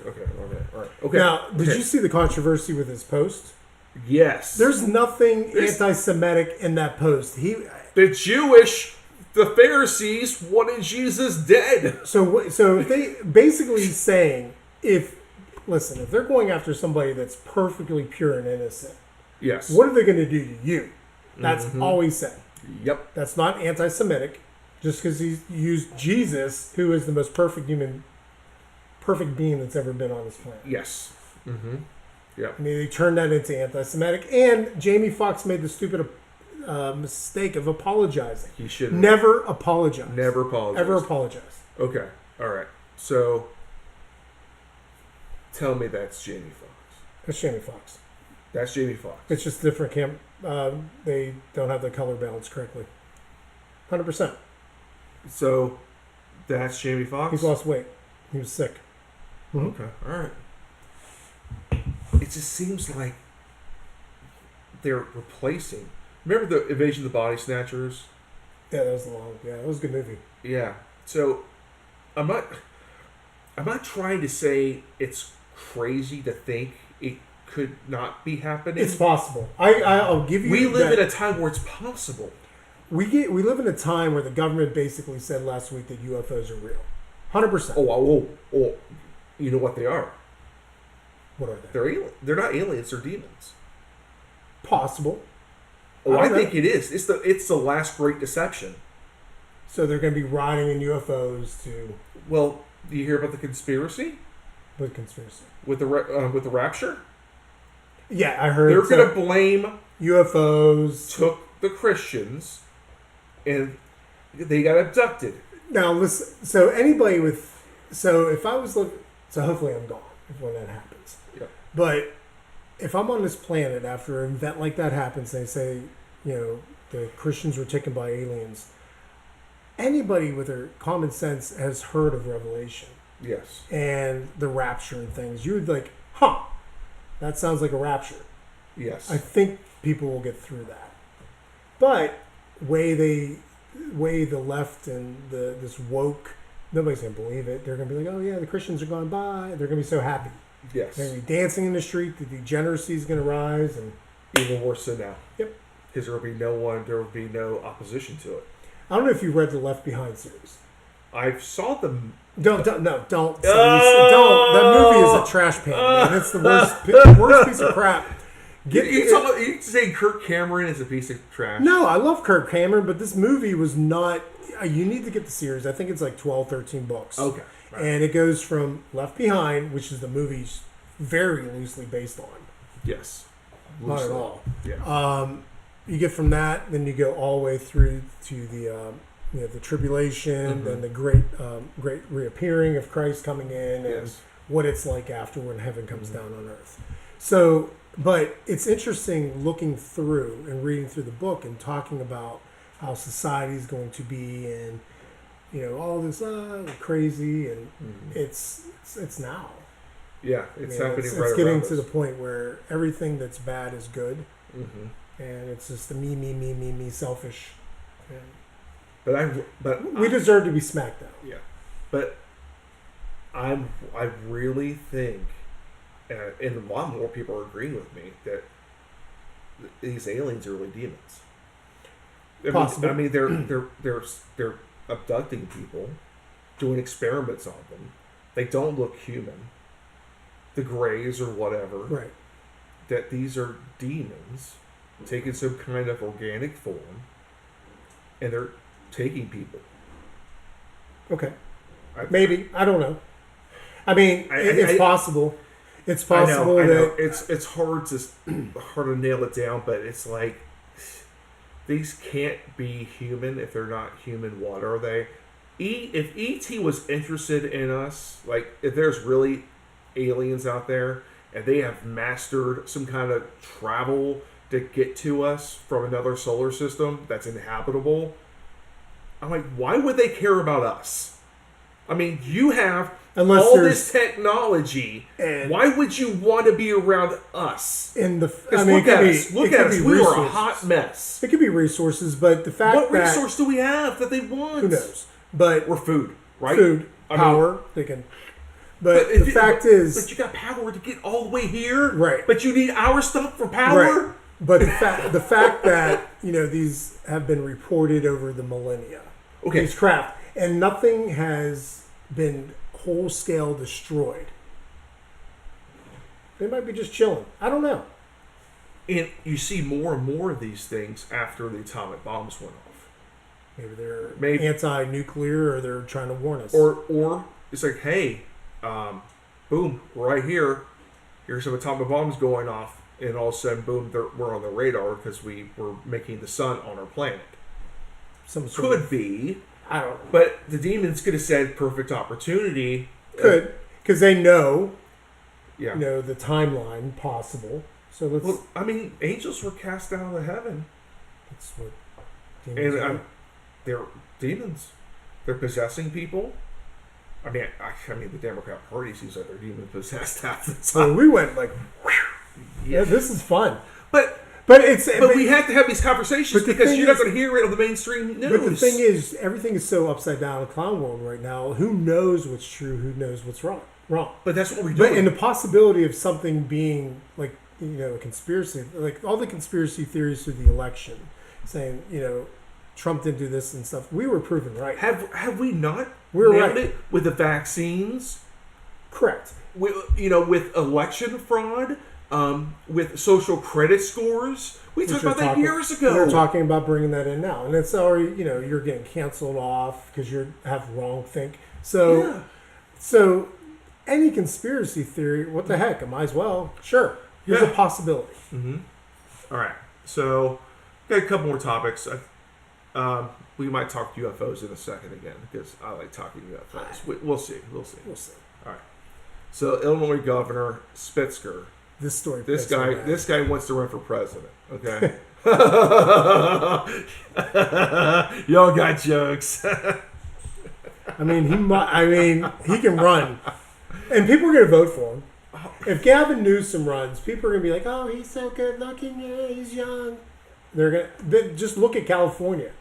A: All right. Okay.
B: Now, did
A: Okay.
B: you see the controversy with his post?
A: Yes.
B: There's nothing
A: There's-
B: anti-Semitic in that post.
A: the Pharisees wanted Jesus dead.
B: So if they basically saying if they're going after somebody that's perfectly pure and innocent,
A: Yes.
B: what are they going to do to you? That's
A: Mhm.
B: all he said.
A: Yep.
B: That's not anti-Semitic. Just because he used Jesus, who is the most perfect being that's ever been on this planet.
A: Yes. Mm-hmm. Yep.
B: I mean, they turned that into anti-Semitic, and Jamie Foxx made the stupid mistake of apologizing.
A: He should
B: Never apologize.
A: never apologize.
B: Ever apologize.
A: Okay. All right. So, tell me that's Jamie Foxx.
B: That's Jamie Foxx.
A: That's Jamie Foxx.
B: It's just different they don't have the color balance correctly. 100%.
A: So, that's Jamie Foxx.
B: He's lost weight. He was sick. Mhm.
A: Okay. All right. It just seems like they're replacing. Remember the Invasion of the Body Snatchers?
B: Yeah, that was that was a good movie.
A: Yeah. So, I'm not trying to say it's crazy to think it could not be happening.
B: It's possible. I'll give you.
A: We live
B: that.
A: in a time where it's possible.
B: We live in a time where the government basically said last week that UFOs are real. 100%.
A: Oh, you know what they are?
B: What are they?
A: They're not aliens. They're demons.
B: Possible.
A: Oh,
B: I
A: I
B: don't
A: think it is. It's the last great deception.
B: So they're going to be riding in UFOs to
A: Well, do you hear about the conspiracy
B: with conspiracy.
A: with the rapture?
B: Yeah, I heard.
A: They're going to blame
B: UFOs.
A: took the Christians, and they got abducted.
B: Now listen. So anybody with, so if I was looking, so hopefully I'm gone when that happens.
A: Yep.
B: But if I'm on this planet after an event like that happens, they say, the Christians were taken by aliens. Anybody with their common sense has heard of Revelation
A: Yes.
B: and the rapture and things. You would like, that sounds like a rapture.
A: Yes.
B: I think people will get through that. But way they way the left and this woke, nobody's gonna believe it. They're gonna be like, oh yeah, the Christians are going by. They're gonna be so happy.
A: Yes.
B: They're gonna be dancing in the street. The degeneracy is gonna rise, and
A: Even worse than now.
B: Yep.
A: Because there will be no opposition to it.
B: I don't know if you read the Left Behind series.
A: I saw them.
B: Don't. Don't. Don't. That movie is a trash pan. Man. It's the worst piece of crap.
A: You saying Kirk Cameron is a piece of trash?
B: No, I love Kirk Cameron, but this movie was not. You need to get the series. I think it's like 12, 13 books.
A: Okay. Right.
B: And it goes from Left Behind, which is the movie's very loosely based on.
A: Yes.
B: Not at all.
A: Yeah.
B: You get from that, then you go all the way through to the tribulation, then the great reappearing of Christ coming in, and what it's like after when heaven comes down on earth. So, but it's interesting looking through and reading through the book and talking about how society is going to be, and all this crazy, and it's now.
A: Yeah, it's happening.
B: It's getting to the point where everything that's bad is good.
A: Mm-hmm.
B: And it's just the me, selfish.
A: And,
B: we deserve to be smacked down.
A: Yeah, but I really think, and a lot more people are agreeing with me that these aliens are really demons.
B: Possible.
A: I mean, they're abducting people, doing experiments on them. They don't look human. The Greys or whatever.
B: Right.
A: That these are demons taking some kind of organic form, and they're taking people.
B: Okay. Maybe. I don't know. I mean, it's possible. It's possible
A: I know.
B: that
A: it's hard to nail it down, but it's like these can't be human if they're not human. What are they? If E.T. was interested in us, like if there's really aliens out there and they have mastered some kind of travel to get to us from another solar system that's inhabitable, I'm like, why would they care about us? I mean, you have this technology. And why would you want to be around us?
B: Look at us.
A: We are a hot mess.
B: It could be resources, but the fact
A: what resource do we have that they want?
B: Who knows? But
A: we're food, right?
B: Food, power. They can. But the fact is,
A: but you got power to get all the way here,
B: right?
A: But you need our stuff for power.
B: Right. But the fact that these have been reported over the millennia, these craft, and nothing has been whole scale destroyed. They might be just chilling. I don't know.
A: And you see more and more of these things after the atomic bombs went off.
B: Maybe they're anti-nuclear, or they're trying to warn us.
A: Or it's like, hey, boom, right here. Here's some atomic bombs going off. And all of a sudden, boom, we're on the radar because we were making the sun on our planet. Could be.
B: I don't know.
A: But the demons could have said perfect opportunity.
B: Could. Because they know, the timeline possible. So let's...
A: Well, I mean, angels were cast out of heaven.
B: That's what demons are.
A: They're demons. They're possessing people. I mean, the Democrat Party seems like they're demon possessed half the time.
B: So we went like... Yeah, this is fun.
A: But we have to have these conversations because you're not going to hear it on the mainstream news.
B: But the thing is, everything is so upside down in the clown world right now. Who knows what's true? Who knows what's wrong?
A: But that's what we're doing.
B: But in the possibility of something being like a conspiracy, like all the conspiracy theories through the election, saying Trump didn't do this and stuff, we were proven right.
A: Have we not?
B: We're
A: nailed
B: right
A: it with the vaccines.
B: Correct.
A: With election fraud. With social credit scores, we talked about that years ago.
B: They're talking about bringing that in now, and it's already you're getting canceled off because you have wrong think. So any conspiracy theory, what the heck? I might as well. Sure, here's a possibility.
A: Mm-hmm. All right, so got a couple more topics. We might talk UFOs in a second again because I like talking UFOs. We'll see. We'll see. All right. So Illinois Governor Spitzker.
B: This
A: guy wants to run for president. Okay. Y'all got jokes.
B: I mean, he can run, and people are going to vote for him. If Gavin Newsom runs, people are going to be like, "Oh, he's so good looking. Yeah, he's young." They're going to just look at California.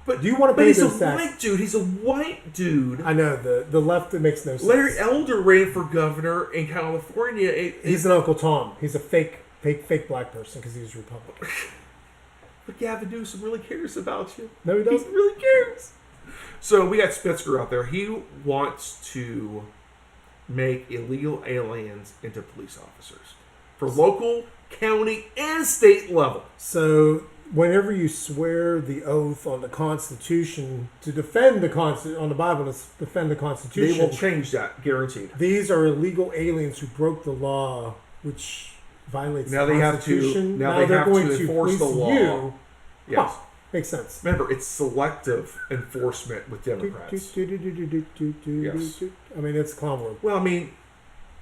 A: But
B: do you want to
A: But
B: pay
A: he's a
B: those taxes?
A: white dude. He's a white dude.
B: I know the left. It makes no sense.
A: Larry Elder ran for governor in California.
B: He's an Uncle Tom. He's a fake black person because he was Republican.
A: But Gavin Newsom really cares about you.
B: No, he
A: He
B: doesn't.
A: really cares. So we got Spitzker out there. He wants to make illegal aliens into police officers for local, county, and state level.
B: So whenever you swear the oath on the Constitution to defend the on the Bible to defend the
A: They
B: Constitution,
A: will change that, guaranteed.
B: these are illegal aliens who broke the law, which violates
A: Now
B: the
A: they have to.
B: Constitution.
A: Now they
B: they're
A: have
B: going
A: to enforce the
B: police
A: law.
B: You.
A: Yes.
B: Huh, makes sense.
A: Remember, it's selective enforcement with Democrats. Yes.
B: I mean, it's clown world.
A: Well, I mean,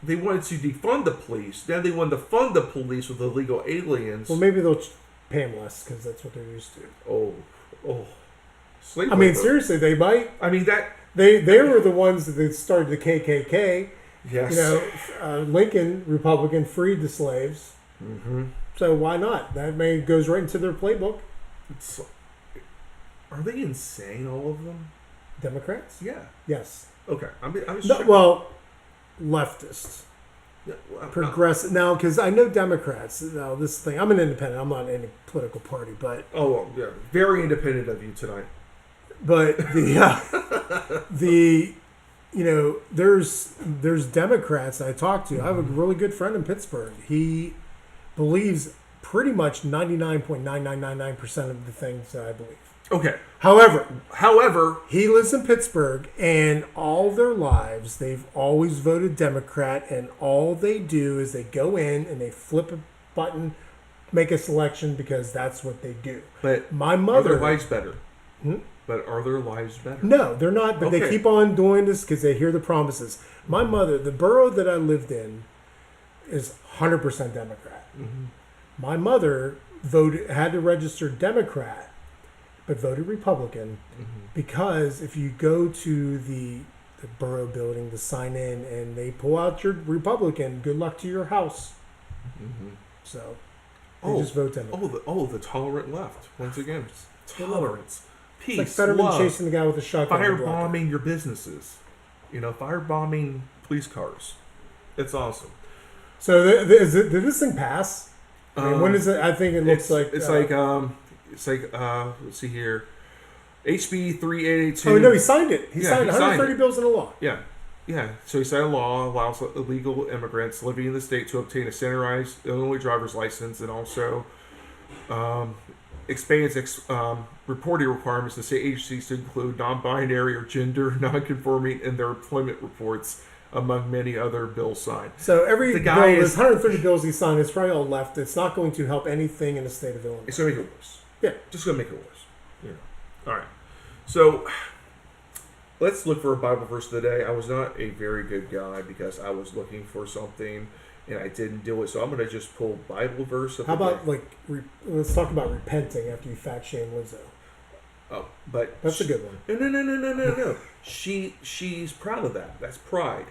A: they wanted to defund the police. Now they wanted to fund the police with illegal aliens.
B: Well, maybe they'll pay them less because that's what they're used to.
A: Oh, slave
B: I mean,
A: labor.
B: seriously, they might.
A: I mean that.
B: They were the ones that started the KKK.
A: Yes.
B: You know, Lincoln, Republican, freed the slaves.
A: Mm-hmm.
B: So why not? That goes right into their playbook.
A: Are they insane, all of them?
B: Democrats?
A: Yeah.
B: Yes.
A: Okay. I was
B: No, well, leftists.
A: yeah, well,
B: Progressive. Now, because I know Democrats. Now, this thing, I'm an independent. I'm not in any political party, but
A: well, yeah. Very independent of you tonight.
B: the you know, there's Democrats I talk to. I have a really good friend in Pittsburgh. He believes pretty much 99.9999% of the things that I believe.
A: Okay.
B: However, he lives in Pittsburgh, and all their lives they've always voted Democrat, and all they do is they go in and they flip a button, make a selection because that's what they do.
A: But
B: My
A: are
B: mother,
A: their lives better?
B: Hmm?
A: But are their lives better?
B: no, they're not, but they
A: Okay.
B: keep on doing this because they hear the promises. My mother, the borough that I lived in, is 100% Democrat.
A: Mm-hmm.
B: My mother had to register Democrat, but voted Republican because if you go to the borough building to sign in and they pull out your Republican, good luck to your house.
A: Mm-hmm.
B: So they just vote Democrat.
A: The tolerant left once again. Tolerance, peace,
B: It's like Fetterman
A: love,
B: chasing the guy with a shotgun. in the block.
A: firebombing your businesses. Firebombing police cars. It's awesome.
B: So did this thing pass? I mean, when is it? I think it looks like
A: let's see here, HB 3882.
B: Oh no, he signed it. He
A: Yeah,
B: signed
A: he
B: 130
A: signed it.
B: bills into law.
A: Yeah. So he signed a law allows illegal immigrants living in the state to obtain a standardized Illinois driver's license, and also expands reporting requirements to state agencies to include non-binary or gender non-conforming in their employment reports, among many other bills signed.
B: So every
A: The
B: bill,
A: guy
B: there's
A: is-
B: 130 bills he signed. It's probably all left. It's not going to help anything in the state of Illinois.
A: It's gonna make it worse.
B: Yeah.
A: Just gonna make it worse. All right. So let's look for a Bible verse today. I was not a very good guy because I was looking for something and I didn't do it. So I'm gonna just pull Bible verse. Of
B: How
A: the
B: about
A: day.
B: let's talk about repenting after you fat shame Lizzo.
A: Oh, but
B: That's a good one.
A: No. She's proud of that. That's pride,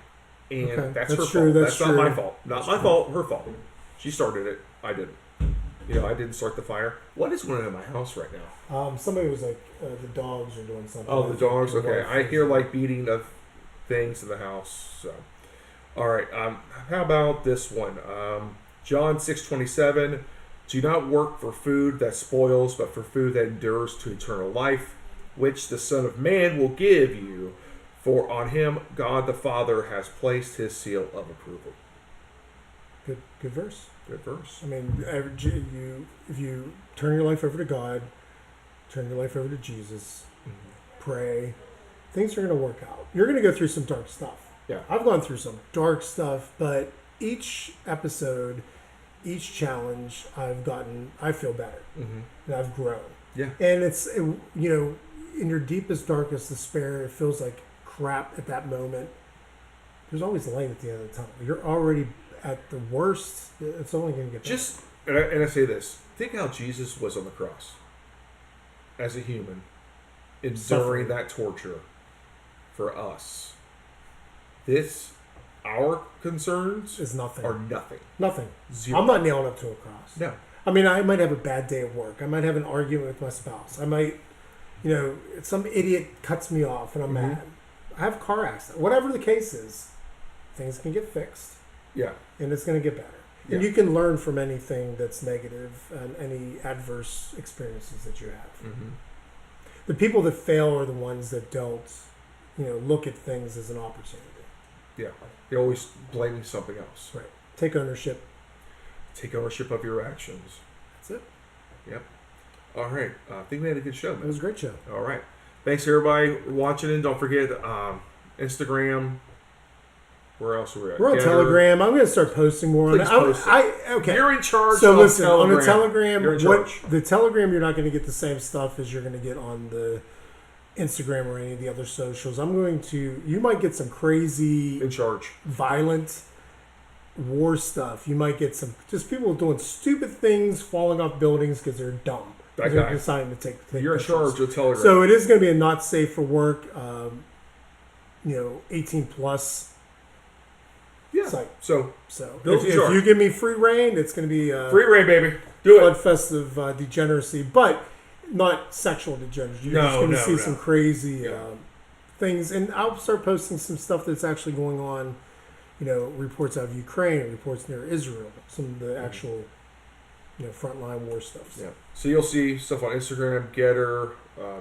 A: and
B: Okay,
A: that's
B: that's
A: her
B: true,
A: fault.
B: that's
A: That's not my
B: true.
A: fault. Not my fault. Her fault. She started it. I didn't. I didn't start the fire. What is going on in my house right now?
B: Somebody was like, the dogs are doing something.
A: Oh, the dogs.
B: The
A: Okay,
B: wife
A: I
B: is-
A: hear like beating of things in the house. So, all right. How about this one? John 6:27. Do not work for food that spoils, but for food that endures to eternal life, which the Son of Man will give you. For on him God the Father has placed his seal of approval.
B: Good verse.
A: Good verse.
B: I mean, if you turn your life over to God, turn your life over to Jesus, pray, things are going to work out. You're going to go through some dark stuff.
A: Yeah.
B: I've gone through some dark stuff, but each episode, each challenge, I feel better, and I've grown.
A: Yeah.
B: And in your deepest, darkest despair, it feels like crap at that moment. There's always light at the end of the tunnel. You're already at the worst. It's only going to get better.
A: And I say this: think how Jesus was on the cross as a human, enduring
B: Suffering.
A: that torture for us. Our concerns
B: Is nothing.
A: are nothing.
B: Nothing.
A: Zero.
B: I'm not nailing up to a cross.
A: No.
B: I mean, I might have a bad day at work. I might have an argument with my spouse. I might, some idiot cuts me off and I'm mad. I have a car accident. Whatever the case is, things can get fixed.
A: Yeah.
B: And it's going to get better. And
A: Yeah.
B: you can learn from anything that's negative and any adverse experiences that you have.
A: Mm-hmm.
B: The people that fail are the ones that don't, look at things as an opportunity.
A: Yeah. You're always blaming something else.
B: Right. Take ownership.
A: Take ownership of your actions.
B: That's it.
A: Yep. All right. I think we had a good show,
B: It
A: man.
B: was a great show.
A: All right. Thanks, everybody, for watching. And don't forget Instagram. Where else are we at?
B: We're on
A: Getter.
B: Telegram. I'm going to start posting more on
A: Please
B: it.
A: post
B: Okay.
A: You're in charge
B: So
A: of
B: listen,
A: Telegram.
B: on the Telegram,
A: You're in charge.
B: the Telegram, you're not going to get the same stuff as you're going to get on the Instagram or any of the other socials. You might get some crazy,
A: In charge.
B: violent war stuff. You might get some just people doing stupid things, falling off buildings because they're dumb.
A: That
B: They're
A: guy.
B: deciding to take
A: You're in
B: pictures.
A: charge of Telegram.
B: So it is going to be a not safe for work, 18 plus
A: yeah.
B: site.
A: So
B: So
A: Bill's in
B: if
A: charge.
B: you give me free reign, it's going to be
A: free reign, baby. Do it.
B: bloodfest of degeneracy, but not sexual degeneracy. You're just
A: No,
B: going to
A: no,
B: see
A: no.
B: some crazy
A: Yeah.
B: things, and I'll start posting some stuff that's actually going on. Reports out of Ukraine, reports near Israel, some of the actual, frontline war stuff.
A: Yeah. So you'll see stuff on Instagram, Getter,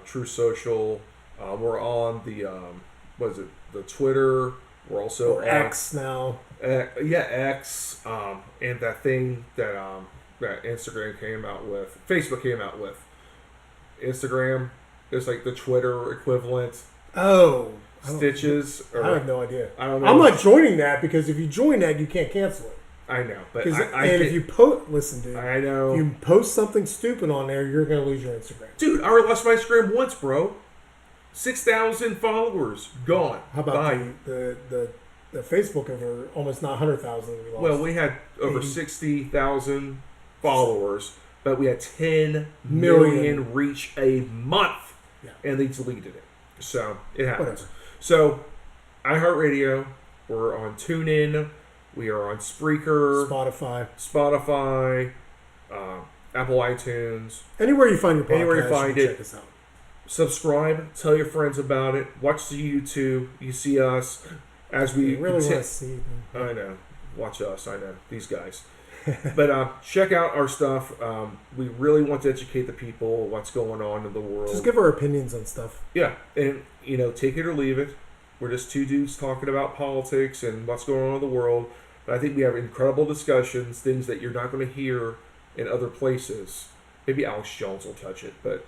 A: True Social. We're on the the Twitter. We're also
B: Or
A: on
B: X now.
A: X, and that thing that Instagram came out with, Facebook came out with. Instagram is like the Twitter equivalent.
B: Oh,
A: Stitches.
B: I have no idea.
A: I don't know.
B: I'm not joining that because if you join that, you can't cancel it.
A: I know, but
B: If you listen, dude,
A: I know.
B: if you post something stupid on there, you're going to lose your Instagram.
A: Dude, I already lost my Instagram once, bro. 6,000 followers gone.
B: How about
A: Bye.
B: the Facebook over almost not 100,000 we lost?
A: Well, we had over
B: 80.
A: 60,000 followers, but we had 10
B: Million.
A: million reach a month,
B: Yeah.
A: and they deleted it. So it happens.
B: Whatever.
A: So iHeartRadio, we're on TuneIn, we are on Spreaker, Spotify, Apple iTunes.
B: Anywhere you find your podcast,
A: Anywhere you find
B: can
A: it.
B: check us out.
A: Subscribe, tell your friends about it. Watch the YouTube. You see us as we
B: You really want to
A: conti-
B: see
A: I know. Watch us. I know. These guys. But check out our stuff. We really want to educate the people what's going on in the world.
B: just give our opinions on stuff.
A: Yeah. And, take it or leave it. We're just two dudes talking about politics and what's going on in the world. But I think we have incredible discussions, things that you're not going to hear in other places. Maybe Alex Jones will touch it, but,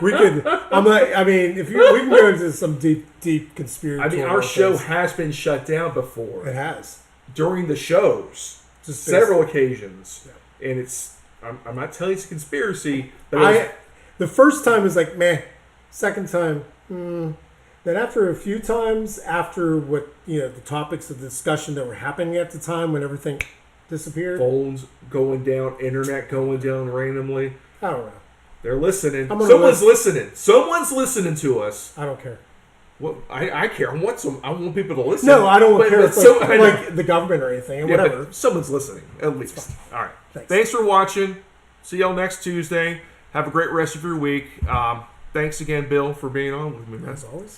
B: We could. If we can go into some deep conspiracy.
A: our show has been shut down before.
B: It has.
A: During the shows.
B: Just
A: Several occasions.
B: Yeah.
A: And I'm not telling you it's a conspiracy, but
B: the first time was like meh. Second time, then after a few times, after what the topics of discussion that were happening at the time, when everything disappeared,
A: phones going down, internet going down randomly.
B: I don't know.
A: They're listening.
B: I'm gonna
A: Someone's listening. Someone's listening to us.
B: I don't care.
A: What I care. I want people to listen.
B: No, I don't care if
A: I know.
B: like the government or anything,
A: Yeah,
B: whatever.
A: but someone's listening, at least. All right.
B: Thanks.
A: For watching. See y'all next Tuesday. Have a great rest of your week. Thanks again, Bill, for being on with me, man.
B: As always.